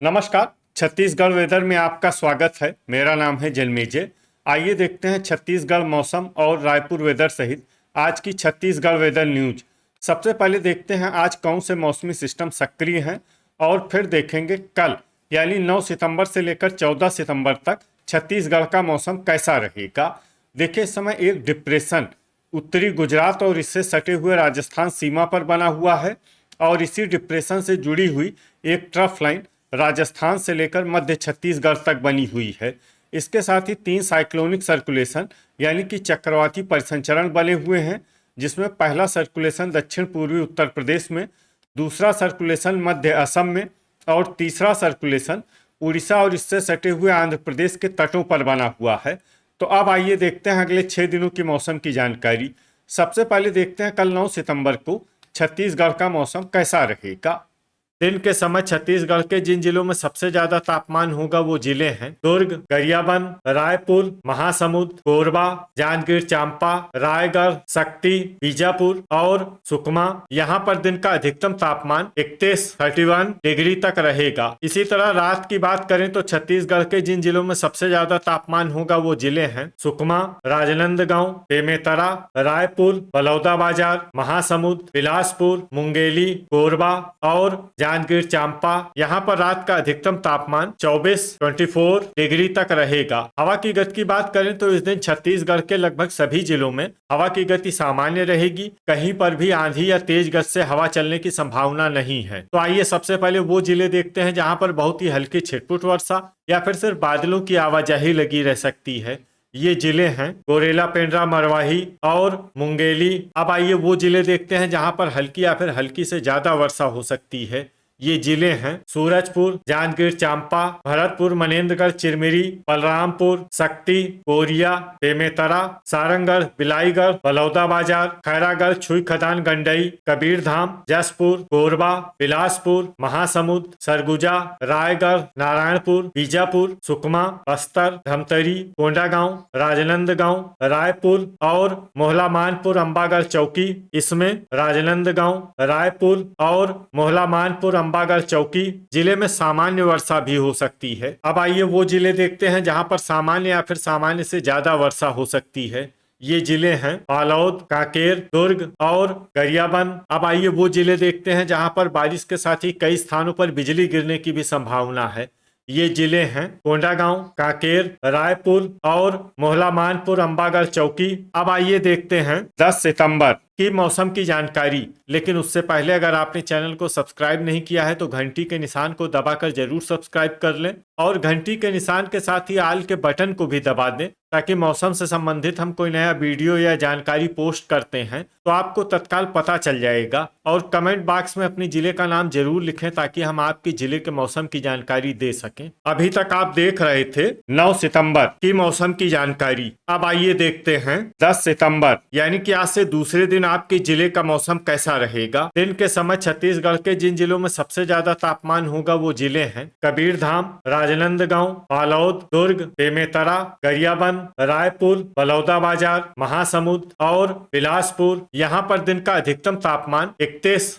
नमस्कार। छत्तीसगढ़ वेदर में आपका स्वागत है। मेरा नाम है जन्मेजय। आइए देखते हैं छत्तीसगढ़ मौसम और रायपुर वेदर सहित आज की छत्तीसगढ़ वेदर न्यूज। सबसे पहले देखते हैं आज कौन से मौसमी सिस्टम सक्रिय हैं और फिर देखेंगे कल यानी 9 सितंबर से लेकर 14 सितंबर तक छत्तीसगढ़ का मौसम कैसा रहेगा। देखिए, इस समय एक डिप्रेशन उत्तरी गुजरात और इससे सटे हुए राजस्थान सीमा पर बना हुआ है और इसी डिप्रेशन से जुड़ी हुई एक ट्रफ लाइन राजस्थान से लेकर मध्य छत्तीसगढ़ तक बनी हुई है। इसके साथ ही 3 साइक्लोनिक सर्कुलेशन यानी कि चक्रवाती परिसंचरण बने हुए हैं, जिसमें पहला सर्कुलेशन दक्षिण पूर्वी उत्तर प्रदेश में, दूसरा सर्कुलेशन मध्य असम में और तीसरा सर्कुलेशन उड़ीसा और इससे सटे हुए आंध्र प्रदेश के तटों पर बना हुआ है। तो अब आइए देखते हैं अगले 6 दिनों की मौसम की जानकारी। सबसे पहले देखते हैं कल 9 सितंबर को छत्तीसगढ़ का मौसम कैसा रहेगा। दिन के समय छत्तीसगढ़ के जिन जिलों में सबसे ज्यादा तापमान होगा वो जिले हैं दुर्ग, गरियाबंद, रायपुर, महासमुंद, कोरबा, जांजगीर चांपा, रायगढ़, शक्ति, बीजापुर और सुकमा। यहाँ पर दिन का अधिकतम तापमान 31 डिग्री तक रहेगा। इसी तरह रात की बात करें तो छत्तीसगढ़ के जिन जिलों में सबसे ज्यादा तापमान होगा वो जिले हैं सुकमा, राजनांदगांव, बेमेतरा, रायपुर, बलौदाबाजार, महासमुंद, बिलासपुर, मुंगेली, कोरबा और जांजगीर चांपा। यहाँ पर रात का अधिकतम तापमान 24 डिग्री तक रहेगा। हवा की गति की बात करें तो इस दिन छत्तीसगढ़ के लगभग सभी जिलों में हवा की गति सामान्य रहेगी। कहीं पर भी आंधी या तेज गति से हवा चलने की संभावना नहीं है। तो आइए सबसे पहले वो जिले देखते हैं जहाँ पर बहुत ही हल्की छिटपुट वर्षा या फिर सिर्फ बादलों की आवाजाही लगी रह सकती है। ये जिले हैं गोरेला, पेंड्रा, मरवाही और मुंगेली। अब आइए वो जिले देखते हैं जहां पर हल्की या फिर हल्की से ज्यादा वर्षा हो सकती है। ये जिले हैं सूरजपुर, जांजगीर चांपा, भरतपुर, मनेन्द्रगढ़, चिरमिरी, बलरामपुर, शक्ति, कोरिया, बेमेतरा, सारंगढ़, बिलाईगढ़, बलौदाबाजार, खैरागढ़, छुई खदान, गंडई, कबीरधाम, जसपुर, कोरबा, बिलासपुर, महासमुंद, सरगुजा, रायगढ़, नारायणपुर, बीजापुर, सुकमा, बस्तर, धमतरी, कोंडागांव, राजनांदगांव, रायपुर और मोहला मानपुर, अंबागढ़ चौकी। इसमें राजनांदगांव, रायपुर और मोहला मानपुर, अंबागढ़ चौकी जिले में सामान्य वर्षा भी हो सकती है। अब आइए वो जिले देखते हैं जहां पर सामान्य या फिर सामान्य से ज्यादा वर्षा हो सकती है। ये जिले हैं बालोद, कांकेर, दुर्ग और गरियाबंद। अब आइए वो जिले देखते हैं जहां पर बारिश के साथ ही कई स्थानों पर बिजली गिरने की भी संभावना है। ये जिले हैं कोंडागांव, कांकेर, रायपुर और मोहला मानपुर, अंबागढ़ चौकी। अब आइए देखते हैं 10 सितंबर की मौसम की जानकारी। लेकिन उससे पहले अगर आपने चैनल को सब्सक्राइब नहीं किया है तो घंटी के निशान को दबाकर जरूर सब्सक्राइब कर लें और घंटी के निशान के साथ ही आल के बटन को भी दबा दें, ताकि मौसम से संबंधित हम कोई नया वीडियो या जानकारी पोस्ट करते हैं तो आपको तत्काल पता चल जाएगा। और कमेंट बॉक्स में अपने जिले का नाम जरूर लिखें ताकि हम आपके जिले के मौसम की जानकारी दे सकें। अभी तक आप देख रहे थे 9 सितंबर की मौसम की जानकारी। अब आइए देखते हैं 10 सितंबर यानी कि आज से दूसरे दिन आपके जिले का मौसम कैसा रहेगा। दिन के समय छत्तीसगढ़ के जिन जिलों में सबसे ज्यादा तापमान होगा वो जिले हैं कबीरधाम, राजनांदगांव, बालोद, दुर्ग, बेमेतरा, गरियाबंद, रायपुर, बलौदाबाजार, महासमुंद और बिलासपुर। यहाँ पर दिन का अधिकतम तापमान 31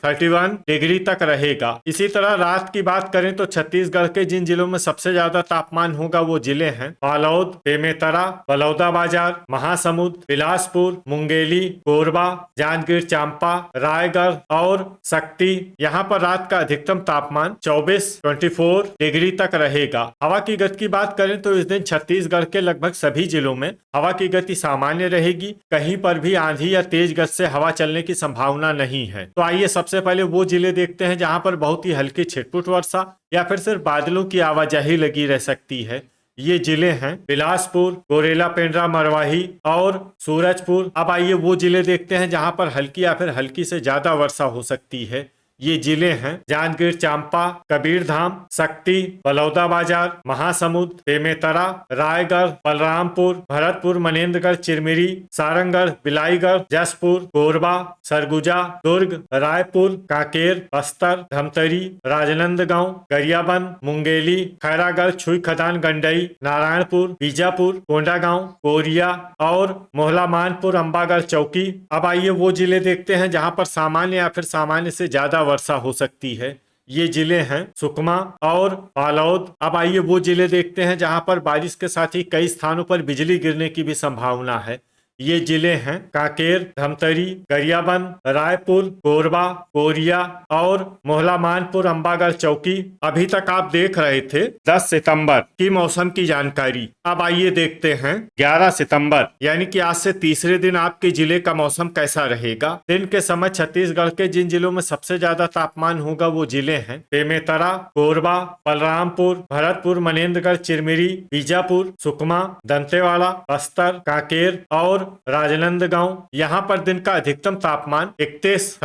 डिग्री तक रहेगा। इसी तरह रात की बात करें तो छत्तीसगढ़ के जिन जिलों में सबसे ज्यादा तापमान होगा वो जिले हैं बालोद, बेमेतरा, बलौदाबाजार, महासमुंद, बिलासपुर, मुंगेली, कोरबा, जांजगीर चांपा, रायगढ़ और शक्ति। यहाँ पर रात का अधिकतम तापमान 24 डिग्री तक रहेगा। हवा की गति की बात करें तो इस दिन छत्तीसगढ़ के लगभग सभी जिलों में हवा की गति सामान्य रहेगी। कहीं पर भी आंधी या तेज गति से हवा चलने की संभावना नहीं है। तो आइए सबसे पहले वो जिले देखते हैं जहां पर बहुत ही हल्की छिटपुट वर्षा या फिर सिर्फ बादलों की आवाजाही लगी रह सकती है। ये जिले हैं बिलासपुर, गोरेला, पेंड्रा, मरवाही और सूरजपुर। अब आइए वो जिले देखते हैं जहां पर हल्की या फिर हल्की से ज्यादा वर्षा हो सकती है। ये जिले हैं जांजगीर चांपा, कबीरधाम, शक्ति, बलौदाबाजार, महासमुंद, बेमेतरा, रायगढ़, बलरामपुर, भरतपुर, मनेन्द्रगढ़, चिरमिरी, सारंगढ़, बिलाईगढ़, जसपुर, कोरबा, सरगुजा, दुर्ग, रायपुर, कांकेर, बस्तर, धमतरी, राजनांदगांव, गरियाबंद, मुंगेली, खैरागढ़, छुई खदान, गंडई, नारायणपुर, बीजापुर, कोंडागांव, कोरिया और मोहला मानपुर, अंबागढ़ चौकी। अब आइए वो जिले देखते हैं जहां पर सामान्य या फिर सामान्य से ज्यादा वर्षा हो सकती है। ये जिले हैं सुकमा और बालोद। अब आइए वो जिले देखते हैं जहां पर बारिश के साथ ही कई स्थानों पर बिजली गिरने की भी संभावना है। ये जिले हैं कांकेर, धमतरी, गरियाबंद, रायपुर, कोरबा, कोरिया और मोहला मानपुर, अंबागढ़ चौकी। अभी तक आप देख रहे थे 10 सितंबर की मौसम की जानकारी। अब आइए देखते हैं 11 सितंबर यानी कि आज से तीसरे दिन आपके जिले का मौसम कैसा रहेगा। दिन के समय छत्तीसगढ़ के जिन जिलों में सबसे ज्यादा तापमान होगा वो जिले हैं बेमेतरा, कोरबा, बलरामपुर, भरतपुर, मनेन्द्रगढ़, चिरमिरी, बीजापुर, सुकमा, दंतेवाड़ा, बस्तर, कांकेर और राजनांदगांव। यहाँ पर दिन का अधिकतम तापमान 31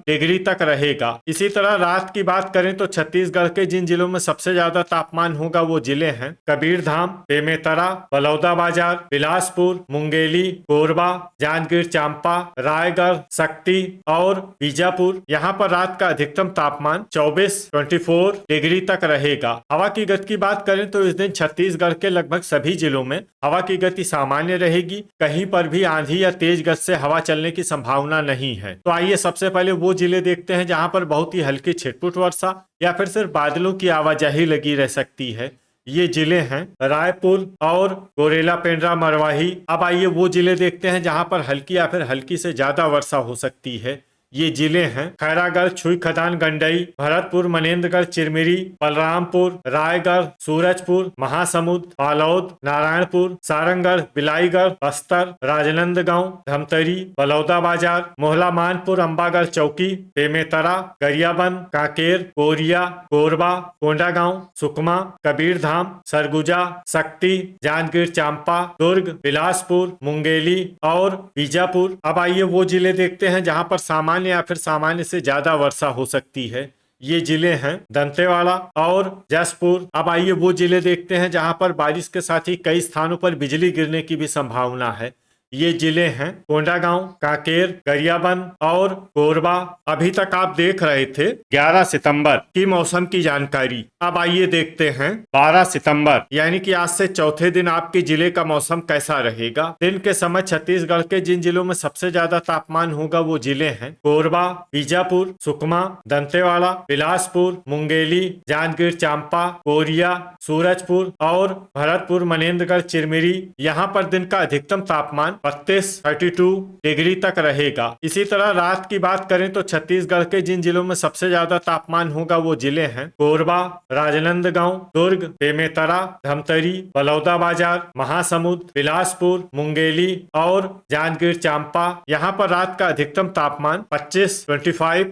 डिग्री तक रहेगा। इसी तरह रात की बात करें तो छत्तीसगढ़ के जिन जिलों में सबसे ज्यादा तापमान होगा वो जिले हैं कबीरधाम, बेमेतरा, बलौदाबाजार, बिलासपुर, मुंगेली, कोरबा, जांजगीर चांपा, रायगढ़, शक्ति और बीजापुर। यहाँ पर रात का अधिकतम तापमान 24 डिग्री तक रहेगा। हवा की गति की बात करें तो इस दिन छत्तीसगढ़ के लगभग सभी जिलों में हवा की गति सामान्य रहेगी। कहीं पर भी आंधी या तेज गति से हवा चलने की संभावना नहीं है। तो आइए सबसे पहले वो जिले देखते हैं जहां पर बहुत ही हल्की छिटपुट वर्षा या फिर सिर्फ बादलों की आवाजाही लगी रह सकती है। ये जिले हैं रायपुर और गोरेला, पेंड्रा, मरवाही। अब आइए वो जिले देखते हैं जहां पर हल्की या फिर हल्की से ज्यादा वर्षा हो सकती है। ये जिले हैं खैरागढ़, छुई खदान, गंडई, भरतपुर, मनेन्द्रगढ़, चिरमिरी, बलरामपुर, रायगढ़, सूरजपुर, महासमुंद, बालोद, नारायणपुर, सारंगढ़, बिलाईगढ़, बस्तर, राजनांदगांव, धमतरी, बलौदाबाजार, मोहला मानपुर, अंबागढ़ चौकी, बेमेतरा, गरियाबंद, कांकेर, कोरिया, कोरबा, कोंडागांव, सुकमा, कबीरधाम, सरगुजा, शक्ति, जांजगीर चांपा, दुर्ग, बिलासपुर, मुंगेली और बीजापुर। अब आइए वो जिले देखते हैं जहां पर सामान्य या फिर सामान्य से ज्यादा वर्षा हो सकती है। ये जिले हैं दंतेवाड़ा और जसपुर। अब आइए वो जिले देखते हैं जहां पर बारिश के साथ ही कई स्थानों पर बिजली गिरने की भी संभावना है। ये जिले हैं कोंडागांव, कांकेर, गरियाबंद और कोरबा। अभी तक आप देख रहे थे 11 सितंबर की मौसम की जानकारी। अब आइए देखते हैं 12 सितंबर यानी कि आज से चौथे दिन आपके जिले का मौसम कैसा रहेगा। दिन के समय छत्तीसगढ़ के जिन जिलों में सबसे ज्यादा तापमान होगा वो जिले हैं कोरबा, बीजापुर, सुकमा, दंतेवाड़ा, बिलासपुर, मुंगेली, जांजगीर चांपा, कोरिया, सूरजपुर और भरतपुर, मनेन्द्रगढ़, चिरमिरी। यहाँ पर दिन का अधिकतम तापमान 32 डिग्री तक रहेगा। इसी तरह रात की बात करें तो छत्तीसगढ़ के जिन जिलों में सबसे ज्यादा तापमान होगा वो जिले हैं कोरबा, राजनांदगांव, दुर्ग, बेमेतरा, धमतरी, बलौदाबाजार, महासमुंद, बिलासपुर, मुंगेली और जांजगीर चांपा। यहाँ पर रात का अधिकतम तापमान 25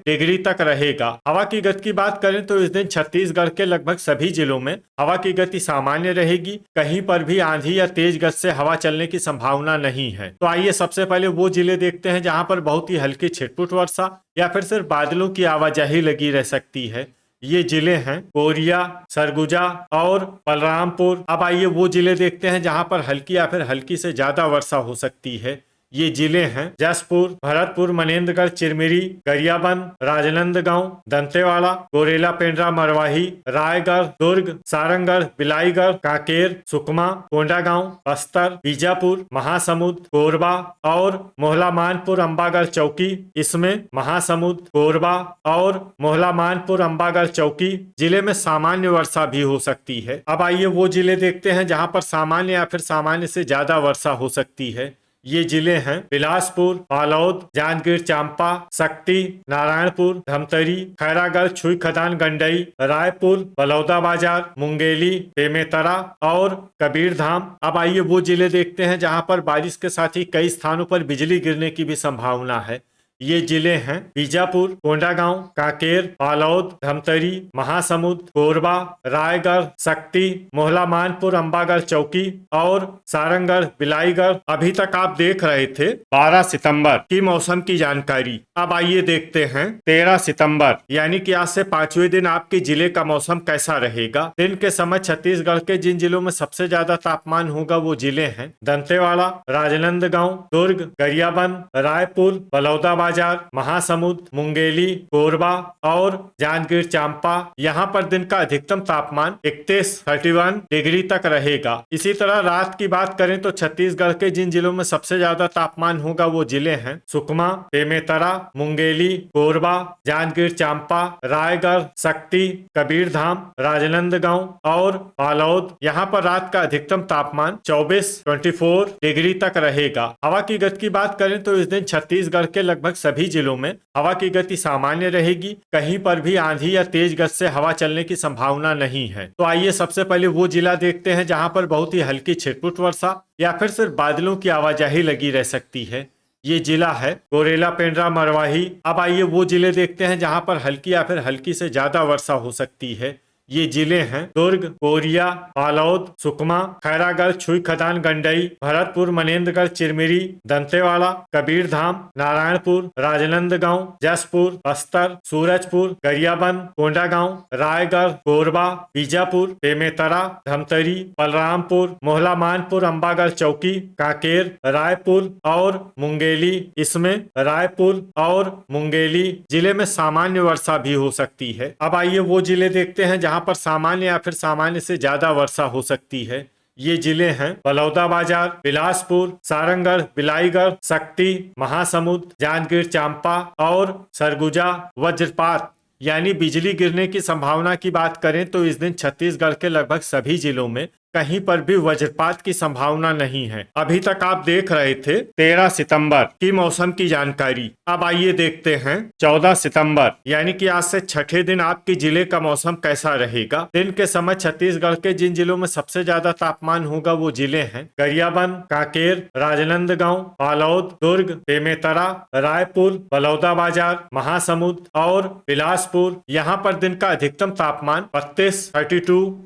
डिग्री तक रहेगा। हवा की गति की बात करें तो इस दिन छत्तीसगढ़ के लगभग सभी जिलों में हवा की गति सामान्य रहेगी। कहीं पर भी आंधी या तेज गति से हवा चलने की संभावना नहीं है। तो आइए सबसे पहले वो जिले देखते हैं जहां पर बहुत ही हल्की छिटपुट वर्षा या फिर सिर्फ बादलों की आवाजाही लगी रह सकती है। ये जिले हैं कोरिया, सरगुजा और बलरामपुर। अब आइए वो जिले देखते हैं जहां पर हल्की या फिर हल्की से ज्यादा वर्षा हो सकती है। ये जिले हैं जसपुर, भरतपुर, मनेन्द्रगढ़, चिरमिरी, गरियाबंद, राजनांदगांव, दंतेवाड़ा, गोरेला, पेंड्रा, मरवाही, रायगढ़, दुर्ग, सारंगढ़, बिलाईगढ़, कांकेर, सुकमा, कोंडागांव, बस्तर, बीजापुर, महासमुंद, कोरबा और मोहला मानपुर, अंबागढ़ चौकी। इसमें महासमुंद, कोरबा और मोहला मानपुर, अंबागढ़ चौकी जिले में सामान्य वर्षा भी हो सकती है। अब आइए वो जिले देखते हैं जहां पर सामान्य या फिर सामान्य से ज्यादा वर्षा हो सकती है। ये जिले हैं बिलासपुर, बालोद, जांजगीर चांपा, शक्ति, नारायणपुर, धमतरी, खैरागढ़, छुई खदान, गंडई, रायपुर, बलौदाबाजार, मुंगेली, बेमेतरा और कबीरधाम। अब आइए वो जिले देखते हैं जहां पर बारिश के साथ ही कई स्थानों पर बिजली गिरने की भी संभावना है। ये जिले हैं बीजापुर, कोंडागांव, कांकेर, बालोद, धमतरी, महासमुंद, कोरबा, रायगढ़, शक्ति, मोहला मानपुर, अंबागढ़ चौकी और सारंगढ़, बिलाईगढ़। अभी तक आप देख रहे थे 12 सितंबर की मौसम की जानकारी। अब आइए देखते हैं 13 सितंबर यानी कि आज से 5वें दिन आपके जिले का मौसम कैसा रहेगा। दिन के समय छत्तीसगढ़ के जिन जिलों में सबसे ज्यादा तापमान होगा वो जिले हैं दंतेवाड़ा, राजनांदगांव, दुर्ग, गरियाबंद, रायपुर, बलौदाबाजार बलौदाबाजार, महासमुंद, मुंगेली, कोरबा और जांजगीर चांपा यहाँ पर दिन का अधिकतम तापमान 31 डिग्री तक रहेगा। इसी तरह रात की बात करें तो छत्तीसगढ़ के जिन जिलों में सबसे ज्यादा तापमान होगा वो जिले हैं सुकमा, बेमेतरा, मुंगेली, कोरबा, जांजगीर चांपा, रायगढ़, शक्ति, कबीरधाम, राजनांदगांव और बालोद। यहाँ पर रात का अधिकतम तापमान 24 डिग्री तक रहेगा। हवा की गति की बात करें तो इस दिन छत्तीसगढ़ के लगभग सभी जिलों में हवा की गति सामान्य रहेगी। कहीं पर भी आंधी या तेज गति से हवा चलने की संभावना नहीं है। तो आइए सबसे पहले वो जिला देखते हैं जहां पर बहुत ही हल्की छिटपुट वर्षा या फिर सिर्फ बादलों की आवाजाही लगी रह सकती है। ये जिला है गोरेला, पेंड्रा, मरवाही। अब आइए वो जिले देखते हैं जहां पर हल्की या फिर हल्की से ज्यादा वर्षा हो सकती है। ये जिले हैं दुर्ग, कोरिया, बालोद, सुकमा, खैरागढ़, छुई खदान, गंडई, भरतपुर, मनेन्द्रगढ़, चिरमिरी, दंतेवाड़ा, कबीरधाम, नारायणपुर, राजनांदगांव, जसपुर, बस्तर, सूरजपुर, गरियाबंद, कोंडागांव, रायगढ़, कोरबा, बीजापुर, बेमेतरा, धमतरी, बलरामपुर, मोहला मानपुर, अंबागढ़ चौकी, कांकेर, रायपुर और मुंगेली। इसमें रायपुर और मुंगेली जिले में सामान्य वर्षा भी हो सकती है। अब आइए वो जिले देखते हैं जहां पर सामान्य या फिर सामान्य से ज्यादा वर्षा हो सकती है। ये जिले हैं बलौदाबाजार, बिलासपुर, सारंगढ़, बिलाईगढ़, शक्ति, महासमुंद, जांजगीर चांपा और सरगुजा। वज्रपात यानी बिजली गिरने की संभावना की बात करें तो इस दिन छत्तीसगढ़ के लगभग सभी जिलों में कहीं पर भी वज्रपात की संभावना नहीं है। अभी तक आप देख रहे थे 13 सितंबर की मौसम की जानकारी। अब आइए देखते हैं 14 सितंबर यानी कि आज से छठे दिन आपके जिले का मौसम कैसा रहेगा। दिन के समय छत्तीसगढ़ के जिन जिलों में सबसे ज्यादा तापमान होगा वो जिले हैं गरियाबंद, कांकेर, राजनांदगांव, बालोद, दुर्ग, बेमेतरा, रायपुर, बलौदाबाजार, महासमुंद और बिलासपुर। यहाँ पर दिन का अधिकतम तापमान 32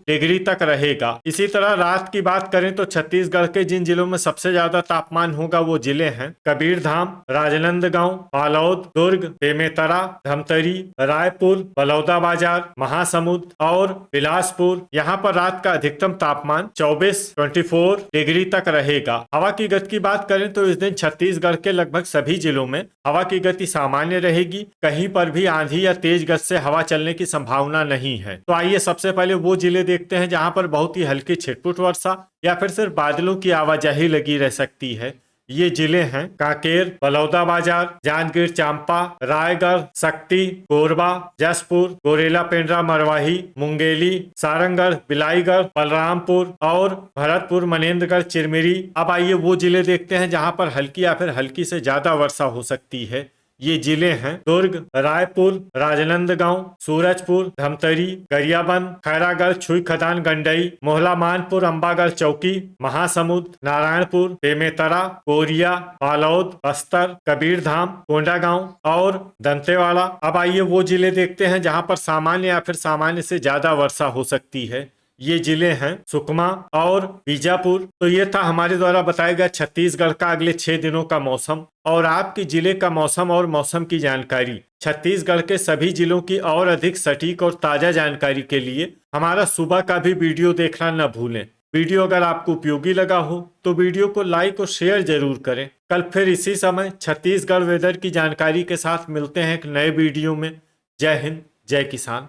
डिग्री तक रहेगा। इसी तरह रात की बात करें तो छत्तीसगढ़ के जिन जिलों में सबसे ज्यादा तापमान होगा वो जिले हैं कबीरधाम, राजनांदगांव, बालोद, दुर्ग, बेमेतरा, धमतरी, रायपुर, बलौदाबाजार, महासमुंद और बिलासपुर। यहाँ पर रात का अधिकतम तापमान 24 डिग्री तक रहेगा। हवा की गति की बात करें तो इस दिन छत्तीसगढ़ के लगभग सभी जिलों में हवा की गति सामान्य रहेगी। कहीं पर भी आंधी या तेज गति से हवा चलने की संभावना नहीं है। तो आइए सबसे पहले वो जिले देखते हैं जहां पर बहुत ही हल्की छिटपुट वर्षा या फिर सिर्फ बादलों की आवाजाही लगी रह सकती है। ये जिले हैं कांकेर, बलौदाबाजार, जांजगीर चांपा, रायगढ़, शक्ति, कोरबा, जसपुर, गोरेला, पेंड्रा, मरवाही, मुंगेली, सारंगढ़, बिलाईगढ़, बलरामपुर और भरतपुर, मनेन्द्रगढ़, चिरमिरी। अब आइए वो जिले देखते हैं जहां पर हल्की या फिर हल्की से ज्यादा वर्षा हो सकती है। ये जिले हैं दुर्ग, रायपुर, राजनांदगांव, सूरजपुर, धमतरी, गरियाबंद, खैरागढ़, छुई खदान, गंडई, मोहला मानपुर, अंबागढ़ चौकी, महासमुंद, नारायणपुर, बेमेतरा, कोरिया, बालोद, बस्तर, कबीरधाम, कोंडागांव और दंतेवाड़ा। अब आइए वो जिले देखते हैं जहां पर सामान्य या फिर सामान्य से ज्यादा वर्षा हो सकती है। ये जिले हैं सुकमा और बीजापुर। तो ये था हमारे द्वारा बताया गया छत्तीसगढ़ का अगले 6 दिनों का मौसम और आपके जिले का मौसम और मौसम की जानकारी। छत्तीसगढ़ के सभी जिलों की और अधिक सटीक और ताजा जानकारी के लिए हमारा सुबह का भी वीडियो देखना न भूलें। वीडियो अगर आपको उपयोगी लगा हो तो वीडियो को लाइक और शेयर जरूर करें। कल फिर इसी समय छत्तीसगढ़ वेदर की जानकारी के साथ मिलते हैं एक नए वीडियो में। जय हिंद, जय किसान।